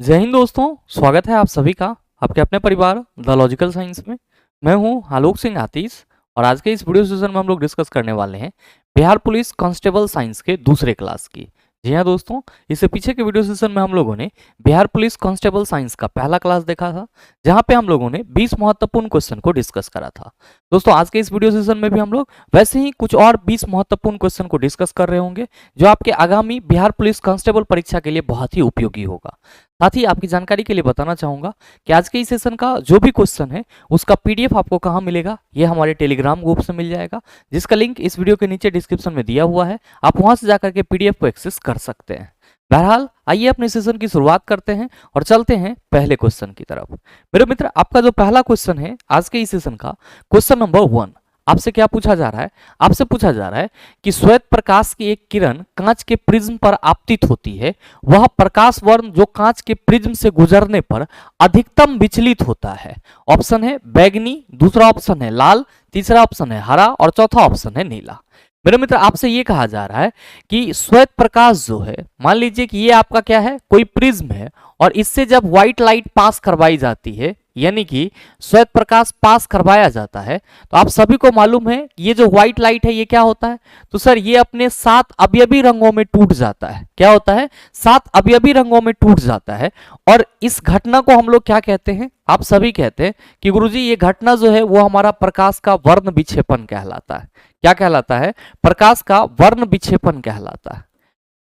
जय हिंद दोस्तों, स्वागत है आप सभी का आपके अपने परिवार द लॉजिकल साइंस में। मैं हूं आलोक सिंह आतिश और आज के इस वीडियो सेशन में हम लोग डिस्कस करने वाले हैं बिहार पुलिस कांस्टेबल साइंस के दूसरे क्लास की। जी हाँ दोस्तों, इससे पीछे के वीडियो सेशन में हम लोगों ने बिहार पुलिस कांस्टेबल साइंस का पहला क्लास देखा था, जहां पे हम लोगों ने 20 महत्वपूर्ण क्वेश्चन को डिस्कस करा था। दोस्तों आज के इस वीडियो सेशन में भी हम लोग वैसे ही कुछ और 20 महत्वपूर्ण क्वेश्चन को डिस्कस कर रहे होंगे, जो आपके आगामी बिहार पुलिस कांस्टेबल परीक्षा के लिए बहुत ही उपयोगी होगा। साथ ही आपकी जानकारी के लिए बताना चाहूंगा कि आज के इस सेशन का जो भी क्वेश्चन है उसका पीडीएफ आपको कहाँ मिलेगा, ये हमारे टेलीग्राम ग्रुप से मिल जाएगा, जिसका लिंक इस वीडियो के नीचे डिस्क्रिप्शन में दिया हुआ है। आप वहां से जाकर के पीडीएफ को एक्सेस कर सकते हैं। बहरहाल आइए अपने सेशन की शुरुआत करते हैं और चलते हैं पहले क्वेश्चन की तरफ। मेरे मित्र, आपका जो पहला क्वेश्चन है आज के इस सेशन का, क्वेश्चन नंबर 1, आपसे क्या पूछा जा रहा है? आपसे पूछा जा रहा है कि श्वेत प्रकाश की एक किरण कांच के प्रिज्म पर आपतित होती है, वह प्रकाश वर्ण जो कांच के प्रिज्म से गुजरने पर अधिकतम विचलित होता है। ऑप्शन है बैगनी, दूसरा ऑप्शन है लाल, तीसरा ऑप्शन है हरा और चौथा ऑप्शन है नीला। मेरे मित्र, आपसे ये कहा जा रहा है कि श्वेत प्रकाश जो है, मान लीजिए कि ये आपका क्या है, कोई प्रिज्म है और इससे जब व्हाइट लाइट पास करवाई जाती है, यानी कि श्वेत प्रकाश पास करवाया जाता है, तो आप सभी को मालूम है ये जो व्हाइट लाइट है ये क्या होता है? तो सर ये अपने 7 अवयवी रंगों में टूट जाता है। क्या होता है? 7 अवयवी रंगों में टूट जाता है। और इस घटना को हम लोग क्या कहते हैं? आप सभी कहते हैं कि गुरुजी ये घटना जो है वो हमारा प्रकाश का वर्ण विक्षेपण कहलाता है। क्या कहलाता है? प्रकाश का वर्ण विक्षेपण कहलाता है,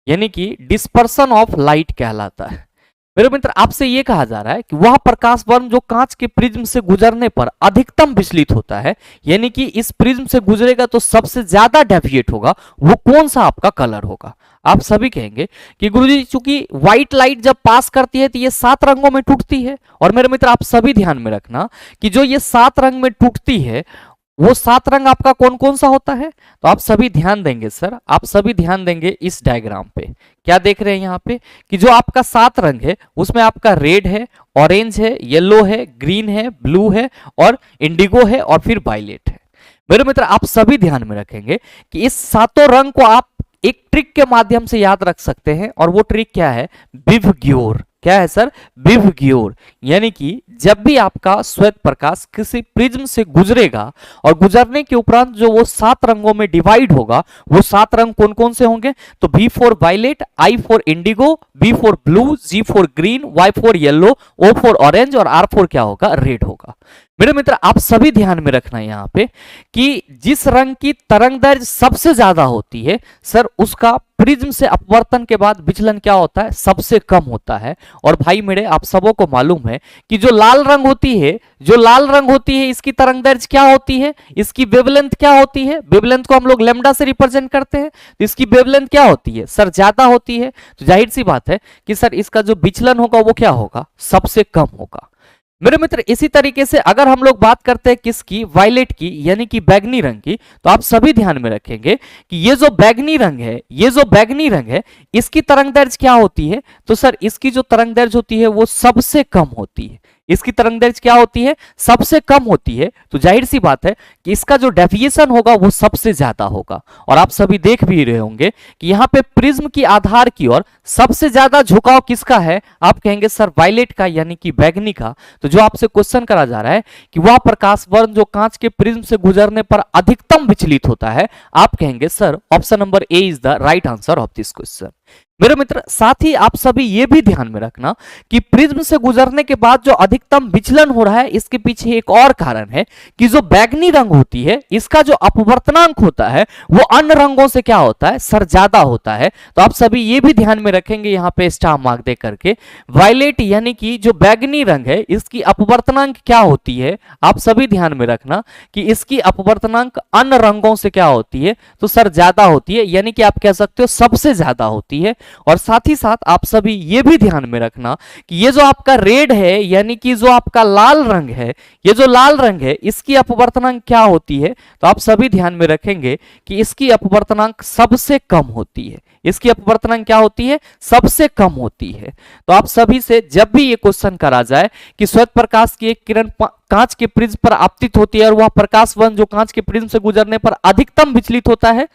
यानी कि डिस्पर्सन ऑफ लाइट कहलाता है। मेरे मित्र, आपसे यह कहा जा रहा है कि वह प्रकाश वर्ण जो कांच के प्रिज्म से गुजरने पर अधिकतम विचलित होता है, यानी कि इस प्रिज्म से गुजरेगा तो सबसे ज्यादा डेविएट होगा, वो कौन सा आपका कलर होगा? आप सभी कहेंगे कि गुरुजी चूंकि व्हाइट लाइट जब पास करती है तो ये 7 रंगों में टूटती है। और मेरे मित्र, आप सभी ध्यान में रखना कि जो ये 7 रंग में टूटती है वो 7 रंग आपका कौन कौन सा होता है? तो आप सभी ध्यान देंगे सर, आप सभी ध्यान देंगे इस डायग्राम पे। क्या देख रहे हैं यहाँ पे कि जो आपका 7 रंग है उसमें आपका रेड है, ऑरेंज है, येलो है, ग्रीन है, ब्लू है और इंडिगो है और फिर वायलेट है। मेरे मित्र, आप सभी ध्यान में रखेंगे कि इस 7 रंग को आप एक ट्रिक के माध्यम से याद रख सकते हैं, और वो ट्रिक क्या है? विवग्योर। क्या है सर? विवग्योर। यानी कि जब भी आपका श्वेत प्रकाश किसी प्रिज्म से गुजरेगा और गुजरने के उपरांत जो वो 7 रंगों में डिवाइड होगा, वो 7 रंग कौन कौन से होंगे? तो V for violet, I for indigo, B for blue, G for green, Y for yellow, O for orange और R फॉर क्या होगा? रेड होगा। मेरे मित्र, आप सभी ध्यान में रखना यहाँ पे कि जिस रंग की तरंग दैर्घ्य सबसे ज्यादा होती है सर, उसका प्रिज्म से अपवर्तन के बाद विचलन क्या होता है? सबसे कम होता है। और भाई मेरे, आप सबों को मालूम है कि जो लाल रंग होती है, जो लाल रंग होती है, इसकी तरंग दैर्घ्य क्या होती है? इसकी वेवलेंथ क्या होती है? वेवलेंथ को हम लोग लैम्डा से रिप्रेजेंट करते हैं, तो इसकी वेवलेंथ क्या होती है सर? ज्यादा होती है। तो जाहिर सी बात है कि सर इसका जो विचलन होगा वो क्या होगा? सबसे कम होगा। मेरे मित्र, इसी तरीके से अगर हम लोग बात करते हैं किसकी? वायलेट की, यानी कि बैगनी रंग की, तो आप सभी ध्यान में रखेंगे कि ये जो बैगनी रंग है, ये जो बैगनी रंग है, इसकी तरंग दैर्घ्य क्या होती है? तो सर इसकी जो तरंग दैर्घ्य होती है वो सबसे कम होती है। इसकी तरंग दैर्घ्य क्या होती है? सबसे कम होती है। तो जाहिर सी बात है कि इसका जो डेविएशन होगा वो सबसे ज्यादा होगा। और आप सभी देख भी रहे होंगे कि यहाँ पे प्रिज्म की आधार की ओर सबसे ज्यादा झुकाव किसका है? आप कहेंगे सर वायलेट का, यानी कि बैगनी का। तो जो आपसे क्वेश्चन करा जा रहा है कि वह प्रकाश वर्ण जो कांच के प्रिज्म से गुजरने पर अधिकतम विचलित होता है, आप कहेंगे sir option number A is the right answer of this question. मेरे मित्र, साथ ही आप सभी ये भी ध्यान में रखना कि प्रिज्म से गुजरने के बाद जो अधिकतम विचलन हो रहा है, इसके पीछे एक और कारण है कि जो बैगनी रंग होती है, इसका जो अपवर्तनांक होता है वो अन्य रंगों से क्या होता है सर? ज्यादा होता है। तो आप सभी ये भी ध्यान में रखेंगे यहाँ पे स्टार मार्क दे करके, वायलेट यानी कि जो बैगनी रंग है इसकी अपवर्तनांक क्या होती है? आप सभी ध्यान में रखना कि इसकी अपवर्तनांक अन्य रंगों से क्या होती है? तो सर ज्यादा होती है, यानी कि आप कह सकते हो सबसे ज्यादा होती है। और साथ ही साथ आप सभी ये भी ध्यान में रखना कि ये जो आपका रेड है, यानी कि जो आपका लाल रंग है, ये जो लाल रंग है, इसकी अपवर्तनांक क्या होती है? तो आप सभी ध्यान में रखेंगे कि इसकी अपवर्तनांक सबसे कम होती है। इसकी अपवर्तनांक क्या होती है? सबसे कम होती है। तो आप सभी से जब भी ये क्वेश्चन करा जाए कि श्वेत प्रकाश की एक किरण कांच के प्रिज्म पर आपतित होती है और वह प्रकाश वर्ण जो कांच के प्रिज्म से गुजरने पर अधिकतम विचलित होता है,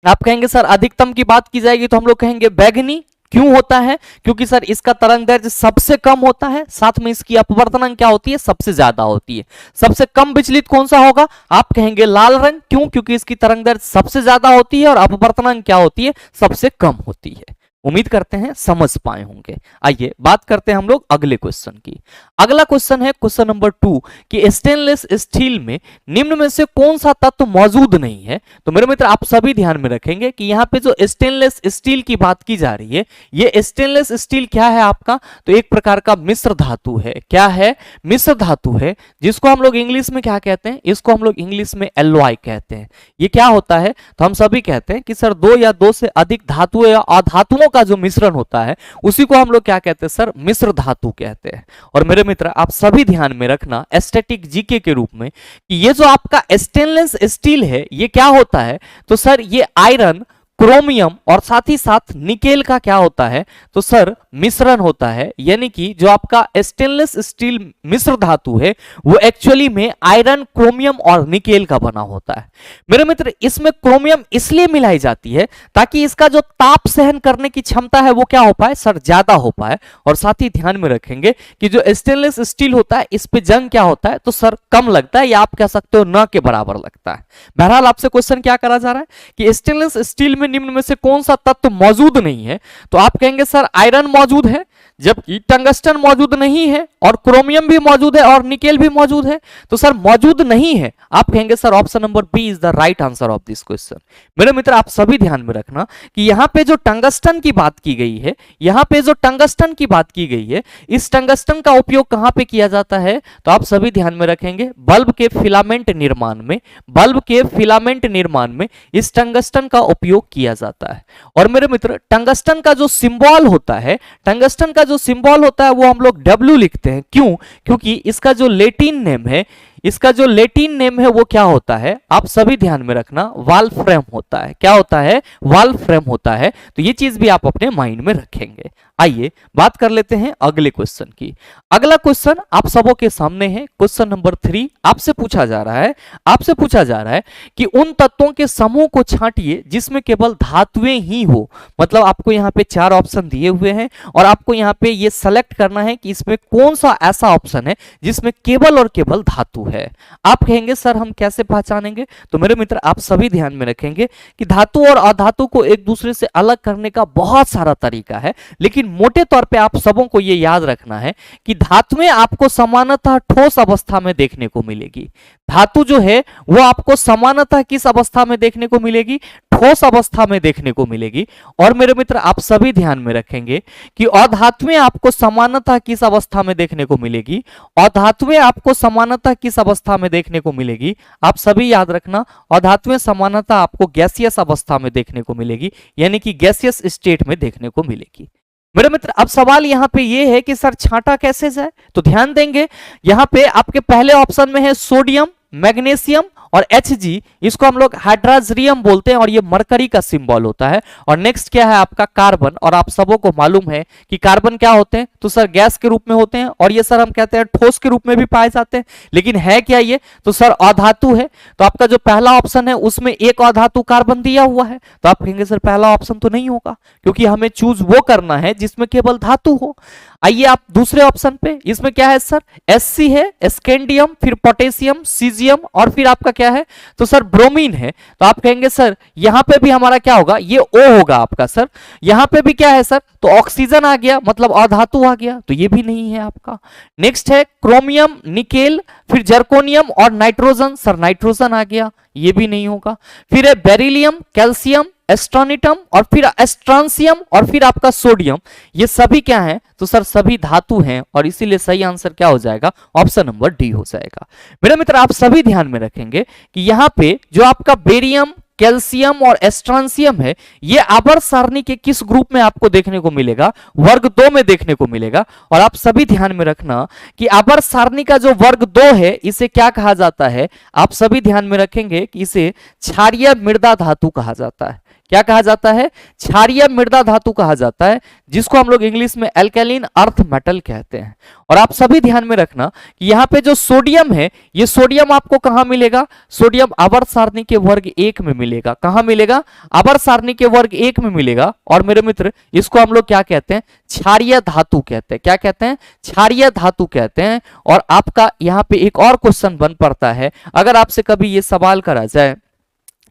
आप कहेंगे सर अधिकतम की बात की जाएगी तो हम लोग कहेंगे बैगनी, क्यों होता है? क्योंकि सर इसका तरंग दैर्ध्य सबसे कम होता है, साथ में इसकी अपवर्तनांक क्या होती है? सबसे ज्यादा होती है। सबसे कम विचलित कौन सा होगा? आप कहेंगे लाल रंग। क्यों? क्योंकि इसकी तरंग दैर्ध्य सबसे ज्यादा होती है और अपवर्तनांक क्या होती है? सबसे कम होती है। उम्मीद करते हैं समझ पाए होंगे। आइए बात करते हैं हम लोग अगले क्वेश्चन की। अगला क्वेश्चन है क्वेश्चन नंबर 2 कि स्टेनलेस स्टील में निम्न में से कौन सा तत्व मौजूद नहीं है? तो मेरे मित्र आप सभी ध्यान में रखेंगे कि यहाँ पे जो स्टेनलेस स्टील की बात की जा रही है, ये स्टेनलेस स्टील क्या है आपका? तो एक प्रकार का मिश्र धातु है। क्या है? मिश्र धातु है, जिसको हम लोग इंग्लिश में क्या कहते हैं? इसको हम लोग इंग्लिश में एलॉय कहते हैं। ये क्या होता है? तो हम सभी कहते हैं कि सर दो या दो से अधिक धातुओं या अधातुओं का जो मिश्रण होता है उसी को हम लोग क्या कहते हैं सर? मिश्र धातु कहते हैं। और मेरे मित्र आप सभी ध्यान में रखना स्टैटिक जीके के रूप में कि ये जो आपका स्टेनलेस स्टील है ये क्या होता है? तो सर ये आयरन, क्रोमियम और साथ ही साथ निकेल का क्या होता है? तो सर मिश्रण होता है। यानी कि जो आपका स्टेनलेस स्टील मिश्र धातु है वो एक्चुअली में आयरन, क्रोमियम और निकेल का बना होता है। मेरे मित्र इसमें क्रोमियम इसलिए मिलाई जाती है ताकि इसका जो ताप सहन करने की क्षमता है वो क्या हो पाए सर? ज्यादा हो पाए। और साथ ही ध्यान में रखेंगे कि जो स्टेनलेस स्टील होता है इस पे जंग क्या होता है? तो सर कम लगता है, या आप कह सकते हो न के बराबर लगता है। बहरहाल आपसे क्वेश्चन क्या करा जा रहा है कि स्टेनलेस स्टील में निम्न में से कौन सा तत्व मौजूद नहीं है? तो आप कहेंगे सर आयरन मौजूद है, जबकि टंगस्टन मौजूद नहीं है, और क्रोमियम भी मौजूद है और निकेल भी मौजूद है। तो सर मौजूद नहीं है, आप कहेंगे sir option number B is the right answer of this question. मेरे मित्र आप सभी ध्यान में रखना कि यहां पे जो टंगस्टन की बात की गई है, यहां पे जो टंगस्टन की बात की गई है, इस टंगस्टन का उपयोग कहां पे किया जाता है? तो आप सभी ध्यान में रखेंगे बल्ब के फिलामेंट निर्माण में, बल्ब के फिलामेंट निर्माण में इस टंगस्टन का उपयोग किया जाता है। और मेरे मित्र टंगस्टन का जो सिंबल होता है, टंगस्टन का जो सिंबल होता है वो हम लोग डब्ल्यू लिखते हैं। क्यों? क्योंकि इसका जो लैटिन नेम है, इसका जो लैटिन नेम है वो क्या होता है? आप सभी ध्यान में रखना वाल्फ्रेम होता है। क्या होता है? वाल्फ्रेम होता है। तो ये चीज भी आप अपने माइंड में रखेंगे। आइए बात कर लेते हैं अगले क्वेश्चन की। अगला क्वेश्चन आप सबों के सामने है। क्वेश्चन नंबर 3 आपसे पूछा जा रहा है कि उन तत्वों के समूह को छांटिए जिसमें केवल धातुएं ही हो। मतलब आपको यहाँ पे 4 ऑप्शन दिए हुए हैं और आपको यहाँ पे ये सेलेक्ट करना है कि इसमें कौन सा ऐसा ऑप्शन है जिसमें केवल और केवल धातु है। आप कहेंगे सर हम कैसे पहचानेंगे? तो मेरे मित्र आप सभी ध्यान में रखेंगे कि धातु और अधातु को एक दूसरे से अलग करने का बहुत सारा तरीका है, लेकिन मोटे तौर पे आप सबों को यह याद रखना है कि धातुएं आपको समानतः ठोस अवस्था में देखने को मिलेगी। धातु जो है वो आपको समानतः किस अवस्था में देखने को मिलेगी? ठोस अवस्था में देखने को मिलेगी। और मेरे मित्र आप सभी ध्यान में रखेंगे कि अधातुएं आपको समानतः किस अवस्था में देखने को मिलेगी? अधातुएं आपको समानतः किस अवस्था में देखने को मिलेगी? आप सभी याद रखना अधातुएं समानतः आपको गैसियस अवस्था में देखने को मिलेगी, यानी कि गैसियस स्टेट में देखने को मिलेगी। मेरे मित्र अब सवाल यहाँ पे ये है कि सर छांटा कैसे जाए? तो ध्यान देंगे यहाँ पे आपके पहले ऑप्शन में है सोडियम, मैग्नीशियम और Hg, इसको हम लोग हाइड्रोजरियम बोलते हैं और ये मरकरी का सिंबल होता है। और नेक्स्ट क्या है आपका कार्बन, और आप सबों को मालूम है कि कार्बन क्या होते हैं? तो सर गैस के रूप में होते हैं और ये सर हम कहते हैं ठोस के रूप में भी पाए जाते हैं। लेकिन है क्या ये? तो सर अधातु है। तो आपका जो पहला ऑप्शन है उसमें एक अधातु कार्बन दिया हुआ है, तो आप कहेंगे सर पहला ऑप्शन तो नहीं होगा, क्योंकि हमें चूज वो करना है जिसमें केवल धातु हो। आइए आप दूसरे ऑप्शन पे, इसमें क्या है सर? Sc है, स्कैंडियम, फिर पोटेशियम, सीजियम और फिर आपका क्या है? तो सर ब्रोमीन है। तो आप कहेंगे सर यहां पे भी हमारा क्या होगा? ये O होगा आपका सर। यहां पे भी क्या है सर? तो ऑक्सीजन आ गया, मतलब अधातु आ गया, तो ये भी नहीं है आपका। नेक्स्ट है क्रोमियम, निकेल, फिर जर्कोनियम और नाइट्रोजन, सर नाइट्रोजन आ गया, ये भी नहीं होगा। फिर है बेरिलियम, कैल्शियम, एस्ट्रोनिटम और फिर एस्ट्रांसियम और फिर आपका सोडियम, ये सभी क्या हैं? तो सर सभी धातु हैं और इसीलिए सही आंसर क्या हो जाएगा? ऑप्शन नंबर डी हो जाएगा। मेरे मित्र आप सभी ध्यान में रखेंगे कि यहाँ पे जो आपका बेरियम, कैल्शियम और एस्ट्रांसियम है ये आवर्त सारणी के किस ग्रुप में आपको देखने को मिलेगा? वर्ग 2 में देखने को मिलेगा। और आप सभी ध्यान में रखना कि आवर्त सारणी का जो वर्ग 2 है इसे क्या कहा जाता है? आप सभी ध्यान में रखेंगे कि इसे क्षारीय मृदा धातु कहा जाता है। क्या कहा जाता है? क्षारीय मृदा धातु कहा जाता है, जिसको हम लोग इंग्लिश में एल्कैलिन अर्थ मेटल कहते हैं। और आप सभी ध्यान में रखना कि यहाँ पे जो सोडियम है, ये सोडियम आपको कहाँ मिलेगा? सोडियम आवर्त सारणी के वर्ग 1 में मिलेगा। कहाँ मिलेगा? आवर्त सारणी के वर्ग 1 में मिलेगा। और मेरे मित्र, इसको हम लोग क्या कहते हैं? क्षारीय धातु कहते हैं। क्या कहते हैं? क्षारीय धातु कहते हैं। और आपका यहाँ पे एक और क्वेश्चन बन पड़ता है, अगर आपसे कभी ये सवाल करा जाए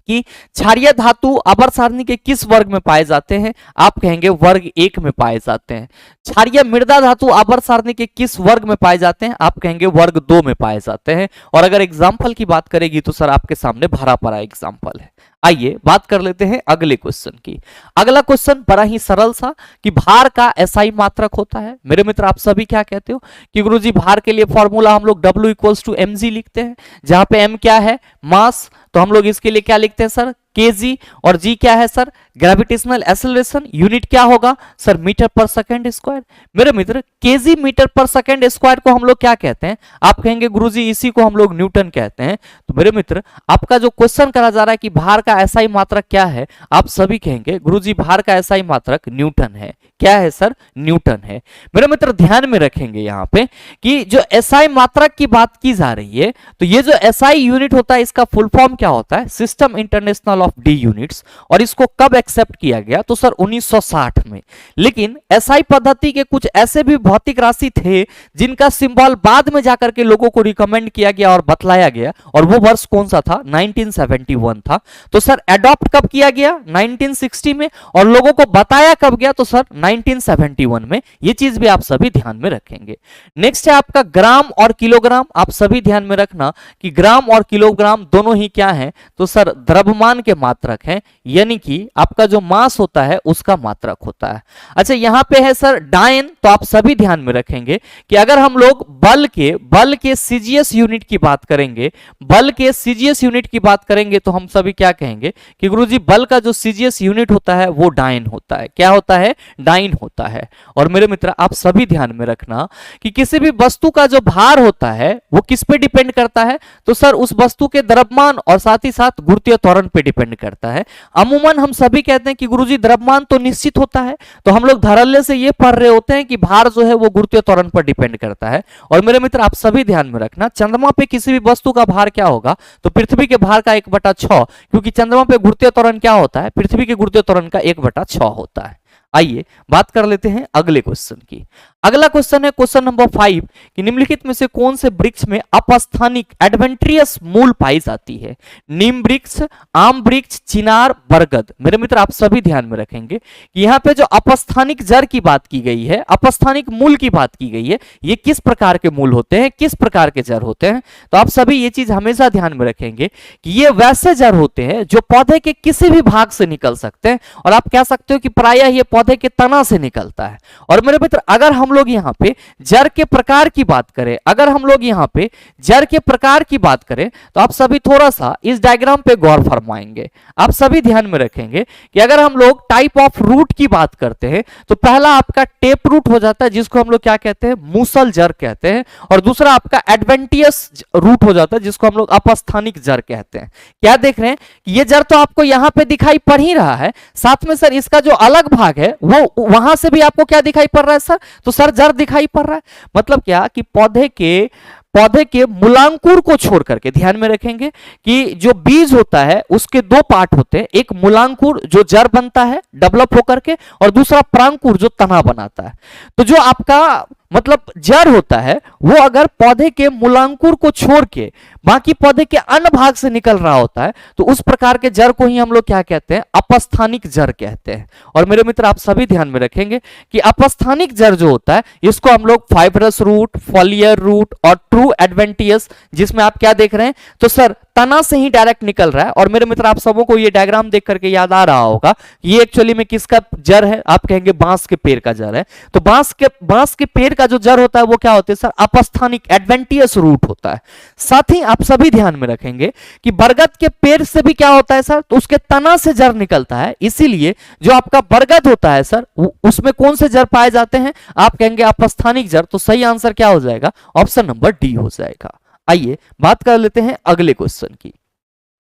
कि क्षारीय धातु आवर्त सारणी के किस वर्ग में पाए जाते हैं, आप कहेंगे वर्ग 1 में पाए जाते हैं। क्षारीय मृदा धातु आवर्त सारणी के किस वर्ग में पाए जाते हैं, आप कहेंगे वर्ग 2 में पाए जाते हैं। और अगर एग्जाम्पल की बात करेगी तो सर आपके सामने भरा पड़ा एग्जाम्पल है। आइए बात कर लेते हैं अगले क्वेश्चन की। अगला क्वेश्चन बड़ा ही सरल सा कि भार का एसआई मात्रक होता है। मेरे मित्र, आप सभी क्या कहते हो कि गुरुजी भार के लिए फॉर्मूला हम लोग W = mg लिखते हैं, जहां पे m क्या है? मास। तो हम लोग इसके लिए क्या लिखते हैं सर? kg। और g क्या है सर? Gravitational acceleration. यूनिट क्या होगा सर? मीटर पर सेकंड स्क्वायर। मेरे मित्र, kg मीटर पर सेकंड स्क्वायर को हम लोग क्या कहते हैं? आप कहेंगे गुरुजी इसी को हम लोग न्यूटन कहते हैं। तो मेरे मित्र, आपका जो क्वेश्चन करा जा रहा है कि भार का एसआई मात्रक क्या है, आप सभी कहेंगे गुरुजी भार का एसआई मात्रक न्यूटन है। क्या है सर? न्यूटन है। मेरे मित्र, ध्यान में रखेंगे यहाँ पे कि जो एसआई मात्रक की बात की जा रही है, तो ये जो एसआई यूनिट होता है, इसका फुल फॉर्म क्या होता है? System international of D units. और इसको कब एक्सेप्ट किया गया? तो सर 1960 में। लेकिन एसआई पद्धति के कुछ ऐसे भी भौतिक राशि थे जिनका सिंबल बाद में जाकर के लोगों को रिकमेंड किया गया और बतलाया गया, और वो वर्ष कौन सा था? 1971 था। तो सर एडॉप्ट कब किया गया? 1960 में। और लोगों को बताया कब गया? तो सर 1971 में। ये चीज भी आप सभी ध्यान में रखेंगे। नेक्स्ट है आपका ग्राम और किलोग्राम। आप सभी ध्यान में रखना कि ग्राम और किलोग्राम दोनों ही क्या हैं? तो सर द्रव्यमान के मात्रक हैं, यानी कि आपका जो मास होता है उसका मात्रक होता है। अच्छा, यहां पे है सर डायन। तो आप सभी ध्यान में रखेंगे कि अगर हम लोग बल के सीजीएस यूनिट की बात करेंगे, बल के सीजीएस यूनिट की बात करेंगे, तो हम सभी क्या कहेंगे कि गुरुजी बल का जो सीजीएस यूनिट होता है वो डायन होता है। क्या होता है? डाइन होता है। और मेरे मित्र, आप सभी ध्यान में रखना कि किसी भी वस्तु का जो भार होता है वो किस पे डिपेंड करता है? तो सर उस वस्तु के द्रव्यमान और साथ ही साथ गुरुत्वीय त्वरण पे डिपेंड करता है। अमूमन हम सभी कहते हैं कि गुरुजी द्रव्यमान तो निश्चित होता है, तो हम लोग धड़ल्ले से ये पढ़ रहे होते हैं कि भार जो है वो गुरुत्वीय त्वरण पर डिपेंड करता है। और मेरे मित्र, आप सभी ध्यान में रखना, चंद्रमा पे किसी भी वस्तु का भार क्या होगा? तो पृथ्वी के भार का 1/6, क्योंकि चंद्रमा पे गुरुत्वीय त्वरण क्या होता है? पृथ्वी के गुरुत्वीय त्वरण का 1/6 होता है। आइए बात कर लेते हैं अगले क्वेश्चन की। अगला क्वेश्चन है क्वेश्चन नंबर 5 कि निम्नलिखित में से कौन से वृक्ष में अपस्थानिक एडवेंट्रियस मूल पाई जाती है? नीम वृक्ष, आम वृक्ष, चिनार, बरगद। मेरे मित्र, आप सभी ध्यान में रखेंगे कि यहाँ पे जो अपस्थानिक जड़ की बात की गई है, अपस्थानिक मूल की बात की गई है, ये किस प्रकार के मूल होते हैं, किस प्रकार के जड़ होते हैं? तो आप सभी ये चीज हमेशा ध्यान में रखेंगे कि ये वैसे जड़ होते हैं जो पौधे के किसी भी भाग से निकल सकते हैं, और आप कह सकते हो कि प्रायः ये पौधे के तना से निकलता है। और मेरे मित्र, अगर हम लोग यहाँ पे जड़ के प्रकार की बात करें, अगर हम लोग यहाँ पे जड़ के प्रकार की बात करें, तो आप सभी थोड़ा सा इस डायग्राम पे गौर फरमाएंगे। आप सभी ध्यान में रखेंगे कि अगर हम लोग टाइप ऑफ रूट की बात करते हैं, तो पहला आपका टेप रूट हो जाता है, जिसको हम लोग क्या कहते हैं? मूसल जड़ कहते हैं। और दूसरा आपका एडवेंटियस रूट हो जाता है, जिसको हम लोग अपस्थानिक जड़ कहते हैं। क्या देख रहे हैं कि ये जड़ तो आपको यहाँ पे दिखाई पड़ ही रहा है, साथ में सर इसका जो अलग भाग है वो वहां से भी आपको क्या दिखाई पड़ रहा है सर? तो सर जड़ दिखाई पड़ रहा है। मतलब क्या कि पौधे के मूलांकुर को छोड़ करके ध्यान में रखेंगे कि जो बीज होता है उसके दो पार्ट होते हैं, एक मूलांकुर जो जड़ बनता है डेवलप होकर के, और दूसरा प्रांकुर जो तना बनाता है। तो जो आपका मतलब जड़ होता है वो अगर पौधे के मूलांकुर को छोड़ के बाकी पौधे के अन्य भाग से निकल रहा होता है, तो उस प्रकार के जड़ को ही हम लोग क्या कहते हैं? अपस्थानिक जड़ कहते हैं। और मेरे मित्र, आप सभी ध्यान में रखेंगे कि अपस्थानिक जड़ जो होता है इसको हम लोग फाइब्रस रूट, फॉलियर रूट और ट्रू एडवेंटियस, जिसमें आप क्या देख रहे हैं? तो सर तना से ही डायरेक्ट निकल रहा है। और मेरे मित्र, आप सबों को ये डायग्राम देख करके याद आ रहा होगा ये एक्चुअली में किसका जड़ है? आप कहेंगे बांस के पेड़ का जड़ है। तो बांस के पेड़ का जो जड़ होता है वो क्या होता है सर? अपस्थानिक एडवेंटियस रूट होता है। साथ ही आप सभी ध्यान में रखेंगे कि बरगद के पेड़ से भी क्या होता है सर? तो उसके तना से जड़ निकलता है। इसीलिए जो आपका बरगद होता है सर, उसमें कौन से जड़ पाए जाते हैं? आप कहेंगे अपस्थानिक जड़। तो सही आंसर क्या हो जाएगा? ऑप्शन नंबर डी हो जाएगा। आइए बात कर लेते हैं अगले क्वेश्चन की।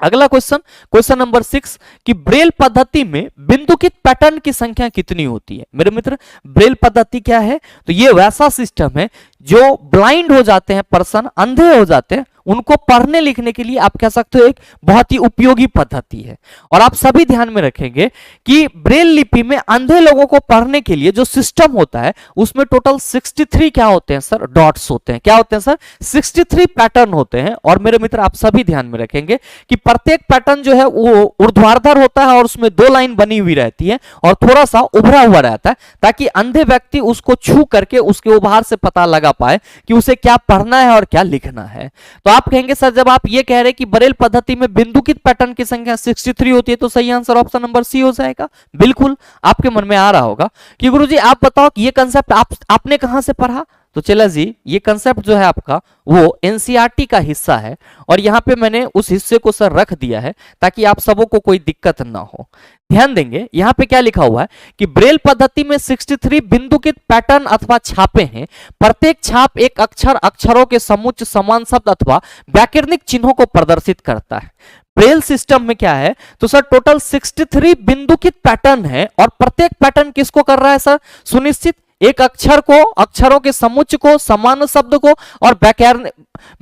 अगला क्वेश्चन, क्वेश्चन नंबर 6 कि ब्रेल पद्धति में बिंदुकित पैटर्न की संख्या कितनी होती है। मेरे मित्र, ब्रेल पद्धति क्या है? तो ये वैसा सिस्टम है जो ब्लाइंड हो जाते हैं पर्सन, अंधे हो जाते हैं, उनको पढ़ने लिखने के लिए आप कह सकते हो एक बहुत ही उपयोगी पद्धति है। और आप सभी ध्यान में रखेंगे कि ब्रेल लिपि में अंधे लोगों को पढ़ने के लिए जो सिस्टम होता है उसमें टोटल 63 क्या होते हैं सर? डॉट्स होते हैं। क्या होते हैं सर? 63 पैटर्न होते हैं। और मेरे मित्र आप सभी ध्यान में रखेंगे कि प्रत्येक पैटर्न जो है वो ऊर्ध्वाधर होता है और उसमें 2 लाइन बनी हुई रहती है और थोड़ा सा उभरा हुआ रहता है, ताकि अंधे व्यक्ति उसको छू करके उसके उभार से पता लगा पाए कि उसे क्या पढ़ना है और क्या लिखना है। तो आप कहेंगे सर जब आप ये कह रहे हैं कि ब्रेल पद्धति में बिंदुकित पैटर्न की संख्या 63 होती है तो सही आंसर ऑप्शन नंबर सी हो जाएगा। बिल्कुल आपके मन में आ रहा होगा कि गुरुजी आप बताओ कि ये कंसेप्ट आपने कहां से पढ़ा? तो चला जी, ये कंसेप्ट जो है आपका वो एनसीईआरटी का हिस्सा है और यहां पे मैंने उस हिस्से को सर रख दिया है ताकि आप सबों को कोई दिक्कत ना हो। ध्यान देंगे यहां पे क्या लिखा हुआ है कि ब्रेल पद्धति में 63 बिंदुकित पैटर्न अथवा छापे हैं। प्रत्येक छाप एक अक्षर, अक्षरों के समुच्चय, समान शब्द अथवा व्याकरणिक चिन्हों को प्रदर्शित करता है। ब्रेल सिस्टम में क्या है? तो सर टोटल 63 बिंदुकित पैटर्न है और प्रत्येक पैटर्न किसको कर रहा है सर? सुनिश्चित एक अक्षर को, अक्षरों के समुच्चय को, समान शब्द को और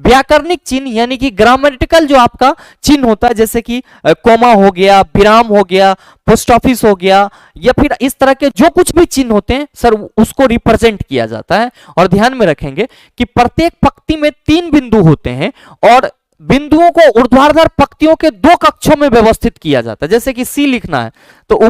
व्याकरणिक चिन्ह यानी कि ग्रामेटिकल जो आपका चिन्ह होता है, जैसे कि कोमा हो गया, विराम हो गया, पोस्ट ऑफिस हो गया, या फिर इस तरह के जो कुछ भी चिन्ह होते हैं सर उसको रिप्रेजेंट किया जाता है। और ध्यान में रखेंगे कि प्रत्येक पंक्ति में 3 बिंदु होते हैं और बिंदुओं को ऊर्ध्वाधर पंक्तियों के 2 कक्षों में व्यवस्थित किया जाता है। जैसे कि सी लिखना है तो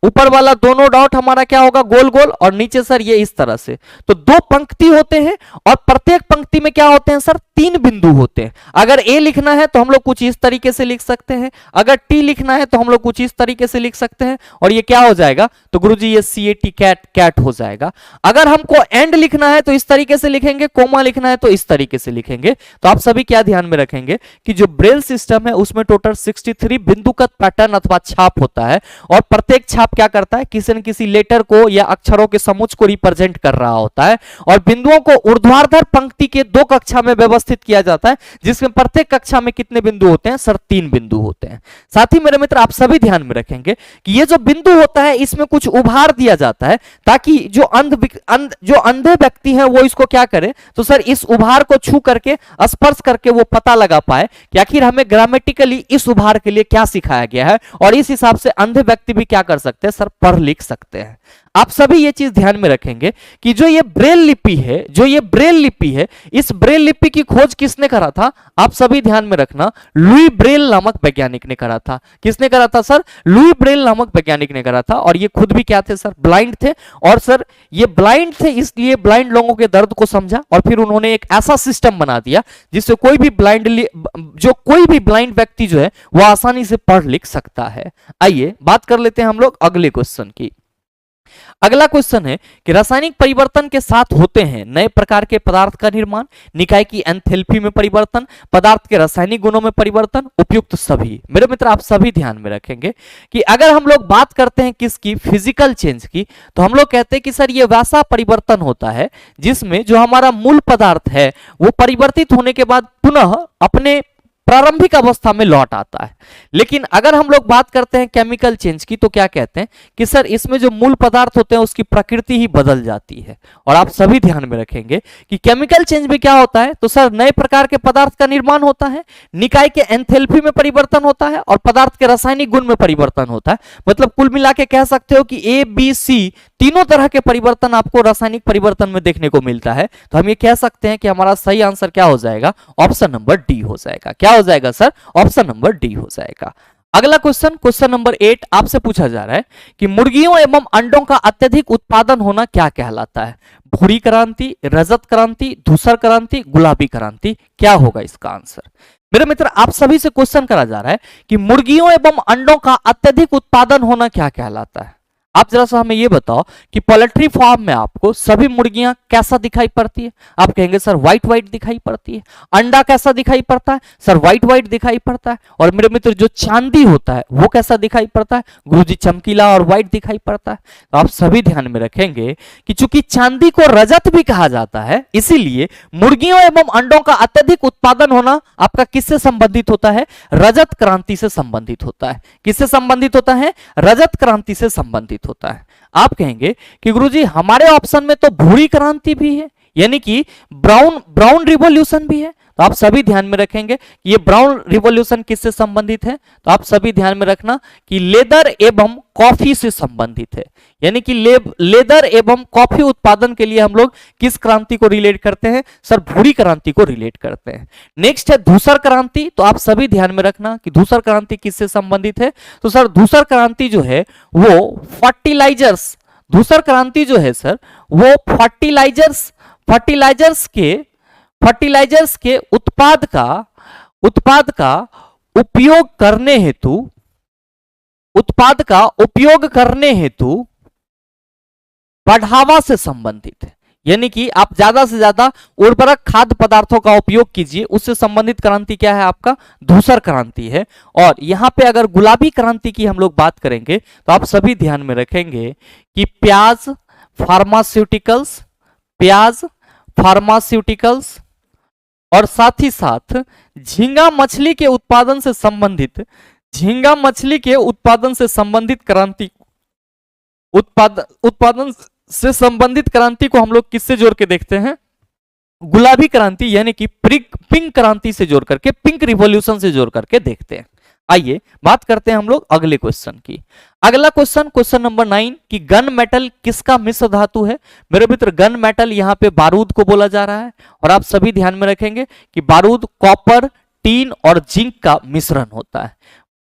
ऊपर वाला दोनों डॉट हमारा क्या होगा? गोल गोल, और नीचे सर ये इस तरह से। तो 2 पंक्ति होते हैं और प्रत्येक पंक्ति में क्या होते हैं सर? 3 बिंदु होते हैं। अगर ए लिखना है तो हम लोग कुछ इस तरीके से लिख सकते हैं, अगर टी लिखना है तो हम लोग कुछ इस तरीके से लिख सकते हैं और ये क्या हो जाएगा? तो गुरुजी ये CAT कैट हो जाएगा। अगर हमको एंड लिखना है तो इस तरीके से लिखेंगे, कोमा लिखना है तो इस तरीके से लिखेंगे। तो आप सभी क्या ध्यान में रखेंगे कि जो ब्रेल सिस्टम है उसमें टोटल 63 बिंदुगत पैटर्न अथवा छाप होता है और प्रत्येक छाप क्या करता है? किसी न किसी लेटर को या अक्षरों के समुच्चय को रिप्रेजेंट कर रहा होता है और बिंदुओं को ऊर्ध्वाधर पंक्ति के 2 कक्षा में व्यवस्थित किया जाता है, जिसमें प्रत्येक कक्षा में कितने बिंदु होते हैं सर? 3 बिंदु होते हैं। साथ ही मेरे मित्र आप सभी ध्यान में रखेंगे कि ये जो बिंदु होता है इसमें कुछ उभार दिया जाता है ताकि जो अंधे व्यक्ति हैं वो इसको क्या करे? तो सर इस उभार को छू करके, स्पर्श करके वो पता लगा पाए कि आखिर हमें ग्रामेटिकली इस उभार के लिए क्या सिखाया गया है और इस हिसाब से अंधे व्यक्ति भी क्या कर सकते हैं सर? पढ़ लिख सकते हैं। आप सभी ये चीज ध्यान में रखेंगे कि जो ये ब्रेल लिपि है, इस ब्रेल लिपि की खोज किसने करा था? आप सभी ध्यान में रखना, लुई ब्रेल नामक वैज्ञानिक ने करा था। किसने करा था सर? लुई ब्रेल नामक वैज्ञानिक ने करा था। और ये खुद भी क्या थे सर? ब्लाइंड थे। और सर ये ब्लाइंड थे इसलिए ब्लाइंड लोगों के दर्द को समझा और फिर उन्होंने एक ऐसा सिस्टम बना दिया जिससे कोई भी ब्लाइंड व्यक्ति जो है वो आसानी से पढ़ लिख सकता है। आइए बात कर लेते हैं हम लोग अगले क्वेश्चन की। अगला क्वेश्चन है कि रासायनिक परिवर्तन के साथ होते हैं नए प्रकार के पदार्थ का निर्माण, निकाय की एंथैल्पी में परिवर्तन, पदार्थ के रासायनिक गुणों में परिवर्तन, उपयुक्त सभी। मेरे मित्र आप सभी ध्यान में रखेंगे कि अगर हम लोग बात करते हैं किसकी? फिजिकल चेंज की, तो हम लोग कहते हैं कि सर ये वैसा परिवर्तन होता है जिसमें जो हमारा मूल पदार्थ है वो परिवर्तित होने के बाद पुनः अपने प्रारंभिक अवस्था में लौट आता है। लेकिन अगर हम लोग बात करते हैं केमिकल चेंज की तो क्या कहते हैं कि सर इसमें जो मूल पदार्थ होते हैं उसकी प्रकृति ही बदल जाती है। और आप सभी ध्यान में रखेंगे कि केमिकल चेंज में क्या होता है? तो सर नए प्रकार के पदार्थ का निर्माण होता है, निकाय के एंथैल्पी में परिवर्तन होता है और पदार्थ के रासायनिक गुण में परिवर्तन होता है। मतलब कुल मिला के कह सकते हो कि ABC तीनों तरह के परिवर्तन आपको रासायनिक परिवर्तन में देखने को मिलता है। तो हम ये कह सकते हैं कि हमारा सही आंसर क्या हो जाएगा? ऑप्शन नंबर डी हो जाएगा। क्या हो जाएगा सर? ऑप्शन नंबर डी हो जाएगा। अगला क्वेश्चन, क्वेश्चन नंबर 8 आपसे पूछा जा रहा है कि मुर्गियों एवं अंडों का अत्यधिक उत्पादन होना क्या कहलाता है? भूरी क्रांति, रजत क्रांति, धूसर क्रांति, गुलाबी क्रांति। क्या होगा इसका आंसर? मेरे मित्र आप सभी से क्वेश्चन करा जा रहा है कि मुर्गियों एवं अंडों का अत्यधिक उत्पादन होना क्या कहलाता है? आप जरा सा हमें ये बताओ कि पोल्ट्री फार्म में आपको सभी मुर्गियां कैसा दिखाई पड़ती है? आप कहेंगे सर व्हाइट व्हाइट दिखाई पड़ती है। अंडा कैसा दिखाई पड़ता है? सर व्हाइट व्हाइट दिखाई पड़ता है। और मेरे मित्र जो चांदी होता है वो कैसा दिखाई पड़ता है? गुरुजी चमकीला और व्हाइट दिखाई पड़ता है। तो आप सभी ध्यान में रखेंगे कि चूंकि चांदी को रजत भी कहा जाता है, इसीलिए मुर्गियों एवं अंडों का अत्यधिक उत्पादन होना आपका किससे संबंधित होता है? रजत क्रांति से संबंधित होता है। किससे संबंधित होता है? रजत क्रांति से संबंधित होता है। आप कहेंगे कि गुरुजी हमारे ऑप्शन में तो भूरी क्रांति भी है, यानी कि ब्राउन रिवॉल्यूशन भी है। तो आप सभी ध्यान में रखेंगे कि ये ब्राउन रिवॉल्यूशन किससे संबंधित है? तो आप सभी ध्यान में रखना कि लेदर एवं कॉफी से संबंधित है, यानी कि लेदर एवं कॉफी उत्पादन के लिए हम लोग किस क्रांति को रिलेट करते हैं? सर भूरी क्रांति को रिलेट करते हैं। नेक्स्ट है धूसर क्रांति। तो आप सभी ध्यान में रखना कि धूसर क्रांति किससे संबंधित है? तो सर धूसर क्रांति जो है वो फर्टिलाइजर्स, धूसर क्रांति जो है सर वो फर्टिलाइजर्स के उत्पाद का उपयोग करने हेतु बढ़ावा से संबंधित है, यानी कि आप ज्यादा से ज्यादा उर्वरक खाद्य पदार्थों का उपयोग कीजिए, उससे संबंधित क्रांति क्या है? आपका धूसर क्रांति है। और यहां पे अगर गुलाबी क्रांति की हम लोग बात करेंगे तो आप सभी ध्यान में रखेंगे कि प्याज फार्मास्यूटिकल्स और साथ ही साथ झींगा मछली के उत्पादन से संबंधित क्रांति को हम लोग किससे जोड़ के देखते हैं? गुलाबी क्रांति यानी कि पिंक क्रांति से जोड़ करके, पिंक रिवॉल्यूशन से जोड़ करके देखते हैं। आइए बात करते हैं हम लोग अगले क्वेश्चन की। अगला क्वेश्चन नंबर 9 कि गन मेटल किसका मिश्र धातु है? मेरे मित्र गन मेटल यहाँ पे बारूद को बोला जा रहा है। और आप सभी ध्यान में रखेंगे कि बारूद कॉपर, टीन और जिंक का मिश्रण होता है।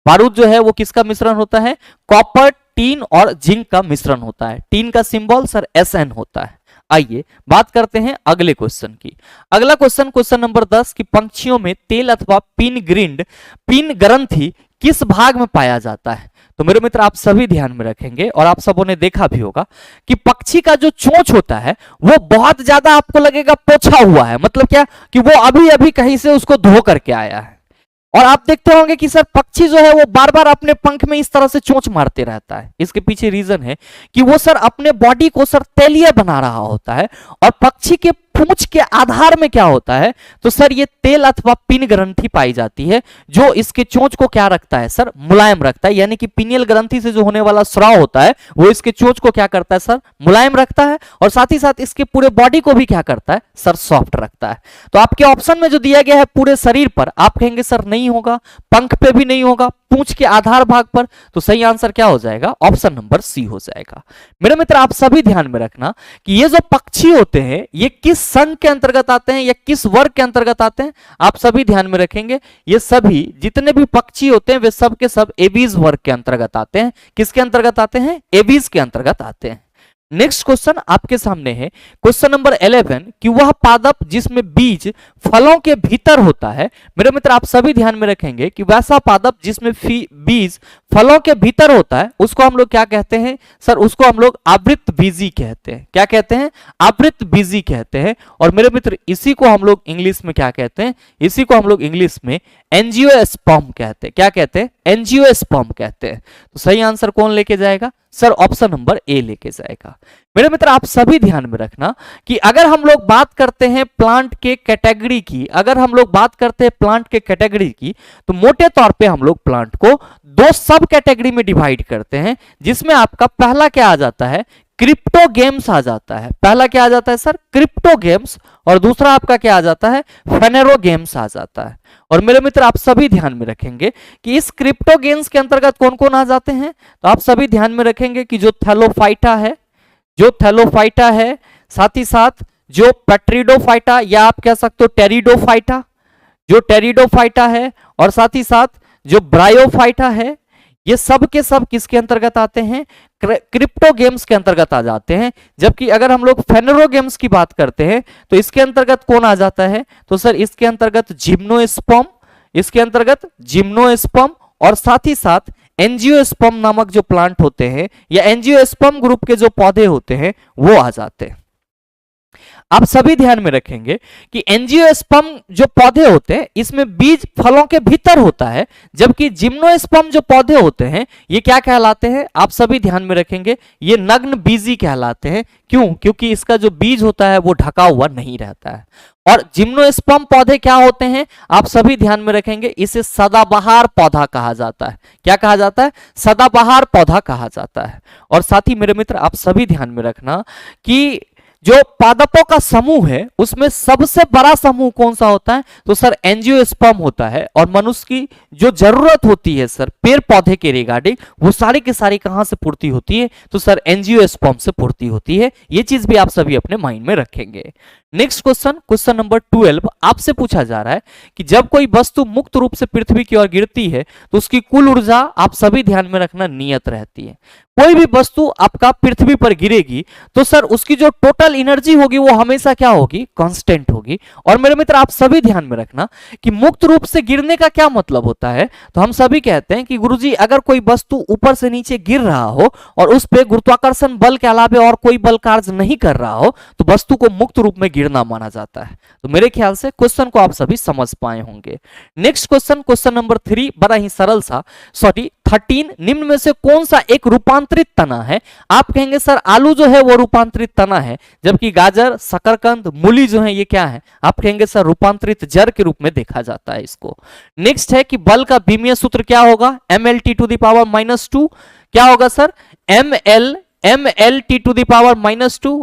बारूद जो है वो किसका मिश्रण होता है? कॉपर, टीन और जिंक का मिश्रण होता है। टीन का सिंबल सर SN होता है। आइए बात करते हैं अगले क्वेश्चन की। अगला क्वेश्चन नंबर 10 कि पंछियों में तेल अथवा पिन ग्रंथि किस भाग में पाया जाता है? तो मेरे मित्र आप सभी ध्यान में रखेंगे और आप सबों ने देखा भी होगा कि पक्षी का जो चोंच होता है वो बहुत ज्यादा आपको लगेगा पोछा हुआ है, मतलब क्या कि वो अभी अभी कहीं से उसको धो करके आया है। और आप देखते होंगे कि सर पक्षी जो है वो बार बार अपने पंख में इस तरह से चोंच मारते रहता है। इसके पीछे रीजन है कि वो सर अपने बॉडी को सर तैलीय बना रहा होता है। और पक्षी के पूंछ के आधार में क्या होता है? तो सर ये तेल अथवा पिन ग्रंथि पाई जाती है, जो इसके चोंच को क्या रखता है? सर मुलायम रखता है, यानी कि पिनियल ग्रंथि से जो होने वाला स्राव होता है वो इसके चोंच को क्या करता है? सर मुलायम रखता है। और साथ ही साथ इसके पूरे बॉडी को भी क्या करता है? सर सॉफ्ट रखता है। तो आपके ऑप्शन में जो दिया गया है पूरे शरीर पर, आप कहेंगे सर नहीं होगा, पंख पे भी नहीं होगा, पूंछ के आधार भाग पर। तो सही आंसर क्या हो जाएगा? ऑप्शन नंबर सी हो जाएगा। मेरे मित्र आप सभी ध्यान में रखना कि ये जो पक्षी होते हैं ये किस संघ के अंतर्गत आते हैं या किस वर्ग के अंतर्गत आते हैं? आप सभी ध्यान में रखेंगे ये सभी जितने भी पक्षी होते हैं वे सब के सब एवीज वर्ग के अंतर्गत आते हैं। किसके अंतर्गत आते हैं? एवीज के अंतर्गत आते हैं। नेक्स्ट क्वेश्चन आपके सामने है क्वेश्चन नंबर 11 कि वह पादप जिसमें बीज फलों के भीतर होता है। मेरे मित्र आप सभी ध्यान में रखेंगे कि वैसा पादप जिसमें बीज फलों के भीतर होता है उसको हम लोग क्या कहते हैं? सर उसको हम लोग आवृत बीजी कहते हैं। क्या कहते हैं? आवृत बीजी कहते हैं। और मेरे मित्र इसी को हम लोग इंग्लिश में क्या कहते हैं? इसी को हम लोग इंग्लिश में एंजियोस्पर्म कहते हैं। क्या कहते हैं? एंजियोस्पर्म कहते हैं। तो सही आंसर कौन लेके जाएगा? सर ऑप्शन नंबर ए लेके जाएगा। मेरे मित्र आप सभी ध्यान में रखना कि अगर हम लोग बात करते हैं प्लांट के कैटेगरी की, तो मोटे तौर पे हम लोग प्लांट को दो सब कैटेगरी में डिवाइड करते हैं, जिसमें आपका पहला क्या आ जाता है? क्रिप्टोगेम्स आ जाता है। पहला क्या आ जाता है सर? क्रिप्टोगेम्स। और दूसरा आपका क्या आ जाता है? फेनेरोगेम्स आ जाता है। और मेरे मित्र आप सभी ध्यान में रखेंगे कि इस क्रिप्टोगेम्स के अंतर्गत कौन कौन आ जाते हैं? तो आप सभी ध्यान में रखेंगे कि जो थैलोफाइटा है, साथ ही साथ जो पेट्रिडोफाइटा या आप कह सकते हो टेरिडोफाइटा है, और साथ ही साथ जो ब्रायोफाइटा है, ये सब के सब किसके अंतर्गत आते हैं? क्रिप्टोगेम्स के अंतर्गत आ जाते हैं। जबकि अगर हम लोग फेनेरोगेम्स की बात करते हैं तो इसके अंतर्गत कौन आ जाता है? तो सर इसके अंतर्गत जिम्नोस्पर्म, और साथ ही साथ एंजियोस्पर्म नामक जो प्लांट होते हैं या एंजियोस्पर्म ग्रुप के जो पौधे होते हैं वो आ जाते हैं। आप सभी ध्यान में रखेंगे कि एंजियोस्पर्म जो पौधे होते हैं इसमें बीज फलों के भीतर होता है, जबकि जिम्नोस्पर्म जो पौधे होते हैं ये क्या कहलाते हैं, आप सभी ध्यान में रखेंगे, ये नग्न बीजी कहलाते हैं। क्यों? क्योंकि इसका जो बीज होता है वो ढका हुआ नहीं रहता है। और जिम्नोस्पर्म पौधे क्या होते हैं, आप सभी ध्यान में रखेंगे, इसे सदाबहार पौधा कहा जाता है। क्या कहा जाता है? सदाबहार पौधा कहा जाता है। और साथ ही मेरे मित्र आप सभी ध्यान में रखना कि जो पादपों का समूह है उसमें सबसे बड़ा समूह कौन सा होता है, तो सर एंजियोस्पर्म होता है। और मनुष्य की जो जरूरत होती है सर पेड़ पौधे के रिगार्डिंग, वो सारी की सारी कहां से पूर्ति होती है, तो सर एंजियोस्पर्म से पूर्ति होती है। ये चीज भी आप सभी अपने माइंड में रखेंगे। नेक्स्ट क्वेश्चन नंबर 12 आपसे पूछा जा रहा है कि जब कोई वस्तु मुक्त रूप से पृथ्वी की ओर गिरती है तो उसकी कुल ऊर्जा, आप सभी ध्यान में रखना, नियत रहती है। कोई भी वस्तु आपका पृथ्वी पर गिरेगी तो सर उसकी जो टोटल एनर्जी होगी वो हमेशा क्या होगी, कांस्टेंट होगी। और मेरे मित्र आप सभी ध्यान में रखना कि मुक्त रूप से गिरने का क्या मतलब होता है, तो हम सभी कहते हैं कि गुरुजी अगर कोई वस्तु ऊपर से नीचे गिर रहा हो और उस पे गुरुत्वाकर्षण बल के अलावा और कोई बल कार्य नहीं कर रहा हो तो वस्तु को मुक्त रूप में गिरना माना जाता है। तो मेरे ख्याल से क्वेश्चन को आप सभी समझ पाए होंगे। नेक्स्ट क्वेश्चन नंबर 3 बड़ा ही सरल सा, 13 निम्न में से कौन सा एक रूपांतरित तना है। आप कहेंगे सर आलू जो है वो रूपांतरित तना है, जबकि गाजर, शकरकंद, मूली जो है ये क्या है, आप कहेंगे सर रूपांतरित जड़ के रूप में देखा जाता है इसको। नेक्स्ट है कि बल का बीमीय सूत्र क्या होगा, mLT⁻²। क्या होगा सर, mLT⁻²।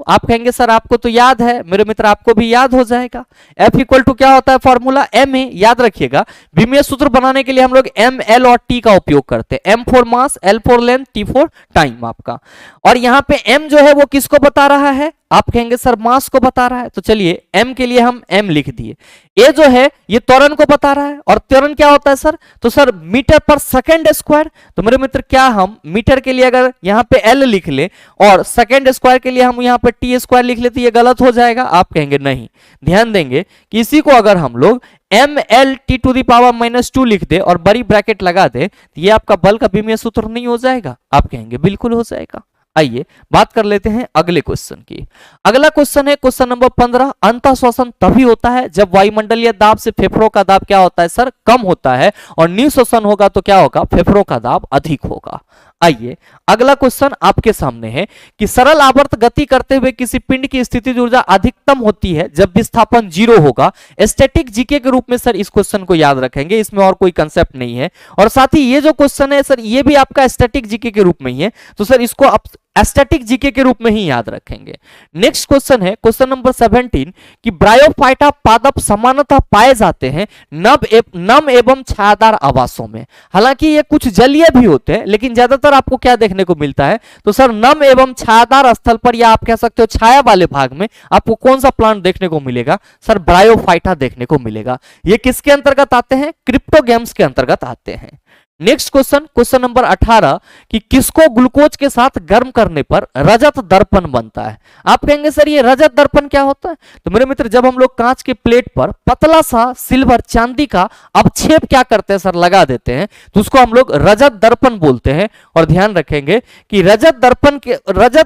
आप कहेंगे सर आपको तो याद है, मेरे मित्र आपको भी याद हो जाएगा। F इक्वल टू क्या होता है फॉर्मूला, ma। याद रखिएगा विमीय सूत्र बनाने के लिए हम लोग m, l और t का उपयोग करते हैं। m for mass, l for length, t for time आपका। और यहाँ पे m जो है वो किसको बता रहा है, आप कहेंगे सर मास को बता रहा है। तो चलिए m के लिए हम m लिख दिए। a जो है ये त्वरण को बता रहा है, और त्वरण क्या होता है सर, तो सर मीटर पर सेकंड स्क्वायर। तो मेरे मित्र क्या हम मीटर के लिए अगर यहाँ पे l लिख ले और सेकंड स्क्वायर के लिए हम यहाँ पे t स्क्वायर लिख लेते, ये गलत हो जाएगा। आप कहेंगे नहीं, ध्यान देंगे कि इसी को अगर हम लोग mLT⁻² लिख दे और बड़ी ब्रैकेट लगा दे तो ये आपका बल का बीमीय सूत्र नहीं हो जाएगा। आप कहेंगे बिल्कुल हो जाएगा। आइए बात कर लेते हैं अगले क्वेश्चन की। अगला क्वेश्चन है क्वेश्चन नंबर 15। अंतःश्वसन तभी होता है जब वायुमंडलीय दाब से फेफड़ों का दाब क्या होता है सर, कम होता है, और निःश्वसन होगा तो क्या होगा, फेफड़ों का दाब अधिक होगा। आइए अगला क्वेश्चन आपके सामने है कि सरल आवर्त गति करते हुए किसी पिंड की स्थितिज ऊर्जा अधिकतम होती है जब विस्थापन 0 होगा। स्टैटिक जीके के रूप में सर इस क्वेश्चन को याद रखेंगे, इसमें और कोई कंसेप्ट नहीं है। और साथ ही ये जो क्वेश्चन है सर ये भी आपका स्टैटिक जीके के रूप में ही है, तो सर इसको आप स्टैटिक जीके के रूप में ही याद रखेंगे। नेक्स्ट क्वेश्चन है क्वेश्चन नंबर 17 कि ब्रायोफाइटा पादप सामान्यतः पाए जाते हैं नम एवं छायादार आवासों में। हालांकि ये कुछ जलीय भी होते हैं, लेकिन ज्यादातर आपको क्या देखने को मिलता है, तो सर नम एवं छायादार स्थल पर, या आप कह सकते हो छाया वाले भाग में आपको कौन सा प्लांट देखने को मिलेगा, सर ब्रायोफाइटा देखने को मिलेगा। ये किसके अंतर्गत आते हैं, क्रिप्टोगैम्स के अंतर्गत आते हैं। नेक्स्ट क्वेश्चन नंबर 18 कि किसको ग्लूकोज के साथ गर्म करने पर रजत दर्पण बनता है। आप कहेंगे सर ये रजत दर्पण क्या होता है, तो मेरे मित्र जब हम लोग कांच के प्लेट पर पतला सा सिल्वर चांदी का अवक्षेप क्या करते हैं सर, लगा देते हैं, तो उसको हम लोग रजत दर्पण बोलते हैं। और ध्यान रखेंगे कि रजत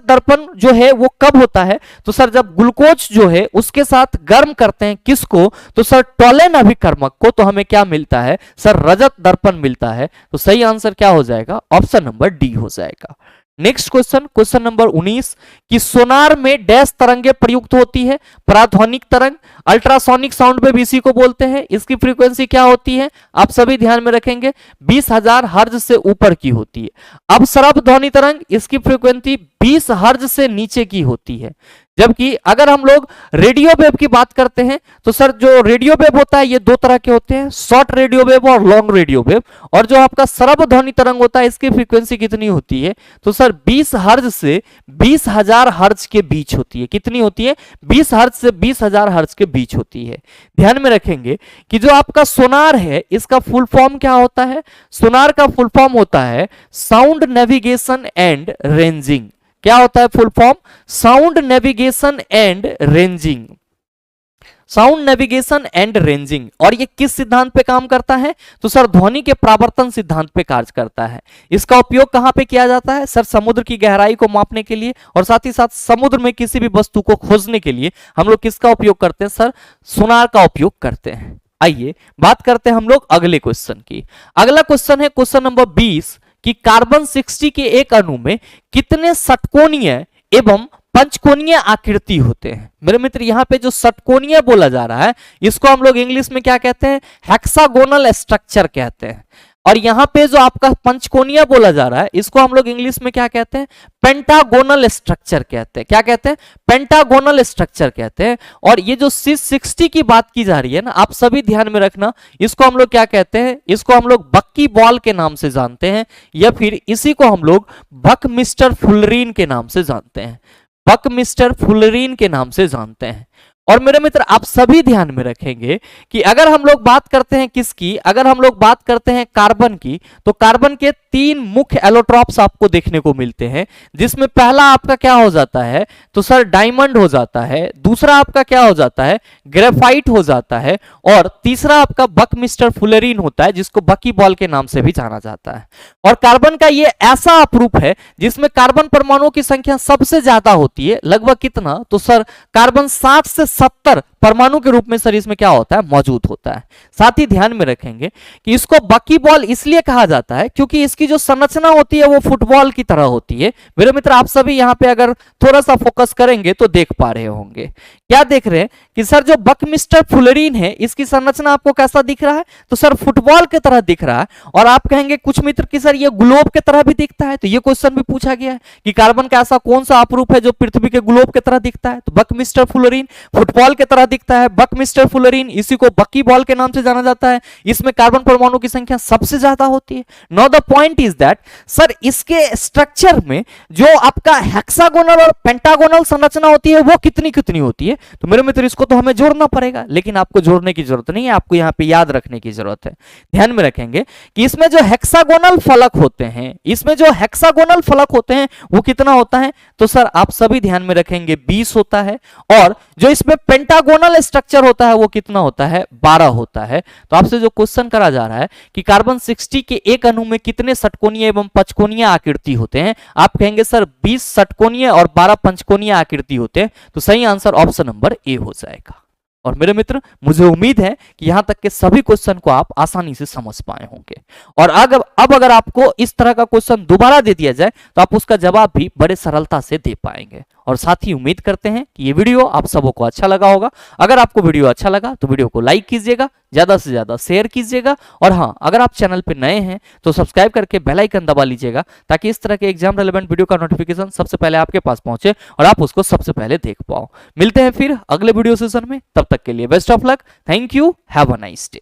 दर्पण जो है वो कब होता है, तो सर जब ग्लूकोज जो है उसके साथ गर्म करते हैं किसको, तो सर टोलेन अभिकर्मक को, तो हमें क्या मिलता है सर, रजत दर्पण मिलता है। तो सही आंसर क्या हो जाएगा, ऑप्शन नंबर डी हो जाएगा। नेक्स्ट क्वेश्चन नंबर 19 कि सोनार में डैश तरंगे प्रयुक्त होती है, पराध्वनिक तरंग, अल्ट्रासोनिक साउंड वेव इसी को बोलते हैं। इसकी फ्रीक्वेंसी क्या होती है, आप सभी ध्यान में रखेंगे 20,000 हर्ज से ऊपर की होती है। अब श्रव्य ध्वनि तरंग, इसकी फ्रीक्वेंसी 20 हर्ज से नीचे की होती है। जबकि अगर हम लोग रेडियो वेव की बात करते हैं तो सर जो रेडियो वेव होता है ये दो तरह के होते हैं, शॉर्ट रेडियो वेव और लॉन्ग रेडियो वेव। और जो आपका श्रव्य ध्वनि तरंग होता है इसकी फ्रीक्वेंसी कितनी होती है, तो सर 20 हर्ज से 20,000 हर्ज के बीच होती है। कितनी होती है, 20 हर्ज से 20,000 हर्ज के बीच होती है। ध्यान में रखेंगे कि जो आपका सोनार है इसका फुल फॉर्म क्या होता है, सोनार का फुल फॉर्म होता है साउंड नेविगेशन एंड रेंजिंग। क्या होता है full form, sound navigation and ranging. Sound navigation and ranging. और ये किस सिद्धांत पे काम करता है? तो सर ध्वनि के परावर्तन सिद्धांत पे कार्य करता है। इसका उपयोग कहां पे किया जाता है? सर समुद्र की गहराई को मापने के लिए और साथ ही साथ समुद्र में किसी भी वस्तु को खोजने के लिए हम लोग किसका उपयोग करते हैं? सर सोनार का उपयोग करते हैं। आइए बात करते हैं हम लोग अगले क्वेश्चन की। अगला क्वेश्चन है क्वेश्चन नंबर 20 कि कार्बन 60 के एक अणु में कितने षटकोणीय एवं पंचकोणीय आकृति होते हैं? मेरे मित्र यहाँ पे जो षटकोणीय बोला जा रहा है इसको हम लोग इंग्लिश में क्या कहते हैं? हेक्सागोनल स्ट्रक्चर कहते हैं। और यहाँ पे जो आपका पंचकोणीय बोला जा रहा है इसको हम लोग इंग्लिश में क्या कहते हैं? पेंटागोनल स्ट्रक्चर कहते हैं। क्या कहते हैं? पेंटागोनल स्ट्रक्चर कहते हैं। और ये जो 60 की बात की जा रही है ना, आप सभी ध्यान में रखना, इसको हम लोग क्या कहते हैं? इसको हम लोग बक्की बॉल के नाम से जानते हैं या फिर इसी को हम लोग बकमिस्टर फुलरीन के नाम से जानते हैं। बकमिस्टर फुलरीन के नाम से जानते हैं। और मेरे मित्र आप सभी ध्यान में रखेंगे कि अगर हम लोग बात करते हैं किसकी, अगर हम लोग बात करते हैं कार्बन की, तो कार्बन के 3 मुख्य एलोट्रॉप्स आपको देखने को मिलते हैं, जिसमें पहला आपका क्या हो जाता है? तो सर डायमंड हो जाता है, दूसरा आपका क्या हो जाता है? ग्रेफाइट हो जाता है, और तीसरा आपका बकमिस्टर फुलरीन होता है, जिसको बकी बॉल के नाम से भी जाना जाता है। और कार्बन का ये ऐसा अपरूप है जिसमें कार्बन परमाणुओं की संख्या सबसे ज्यादा होती है। लगभग कितना? तो सर कार्बन 60 से 70 परमाणु के रूप में सर इसमें क्या होता है? मौजूद होता है। साथ ही ध्यान में रखेंगे कि इसको बकी बॉल इसलिए कहा जाता है क्योंकि इसकी जो संरचना होती है वो फुटबॉल की तरह होती है। मेरे मित्र आप सभी यहाँ पे अगर थोड़ा सा फोकस करेंगे तो देख पा रहे होंगे। क्या देख रहे हैं कि सर जो बकमिस्टर फुलरीन है इसकी संरचना आपको कैसा दिख रहा है? तो सर फुटबॉल की तरह दिख रहा है। और आप कहेंगे कुछ मित्र कि सर ये ग्लोब की तरह भी दिखता है, तो ये क्वेश्चन भी पूछा गया है कि कार्बन का ऐसा कौन सा अपरूप है जो पृथ्वी के ग्लोब की तरह दिखता है? तो बकमिस्टर फुलरीन फुटबॉल की तरह दिखता है। बकमिस्टर फुलरीन इसी को बकी बॉल के नाम से जाना जाता है। इसमें कार्बन परमाणु की संख्या सबसे ज्यादा होती है। Now the point is that sir इसके स्ट्रक्चर में जो आपका हेक्सागोनल और पेंटागोनल संरचना होती है वो कितनी कितनी होती है? तो मेरे मित्र इसको तो हमें जोड़ना पड़ेगा, लेकिन आपको जोड़ने की जरूरत नहीं है, आपको यहां पे याद रखने की जरूरत है। ध्यान में रखेंगे कि इसमें जो हेक्सागोनल फलक होते हैं, इसमें जो हेक्सागोनल फलक होते हैं वो कितना होता है? तो सर आप सभी ध्यान में रखेंगे 20 होता है। और जो इसमें पेंटागोनल स्ट्रक्चर होता है वो कितना होता है? 12 होता है। तो आपसे जो क्वेश्चन करा जा रहा है कि कार्बन 60 के एक अणु में कितने षटकोणीय एवं पंचकोणीय आकृति होते हैं, आप कहेंगे सर 20 षटकोणीय और 12 पंचकोणीय आकृति होते हैं। तो सही आंसर ऑप्शन नंबर ए हो जाएगा। और मेरे मित्र मुझे उम्मीद है कि यहां तक के सभी क्वेश्चन को आप आसानी से समझ पाए होंगे। और अब अगर आपको इस तरह का क्वेश्चन दोबारा दे दिया जाए तो आप उसका जवाब भी बड़े सरलता से दे पाएंगे। और साथ ही उम्मीद करते हैं कि ये वीडियो आप सबों को अच्छा लगा होगा। अगर आपको वीडियो अच्छा लगा तो वीडियो को लाइक कीजिएगा, ज्यादा से ज्यादा शेयर कीजिएगा, और हाँ अगर आप चैनल पे नए हैं तो सब्सक्राइब करके बेल आइकन दबा लीजिएगा ताकि इस तरह के एग्जाम रेलेवेंट वीडियो का नोटिफिकेशन सबसे पहले आपके पास पहुंचे और आप उसको सबसे पहले देख पाओ। मिलते हैं फिर अगले वीडियो सेशन में, तब तक के लिए best of luck. Thank you, have a nice day.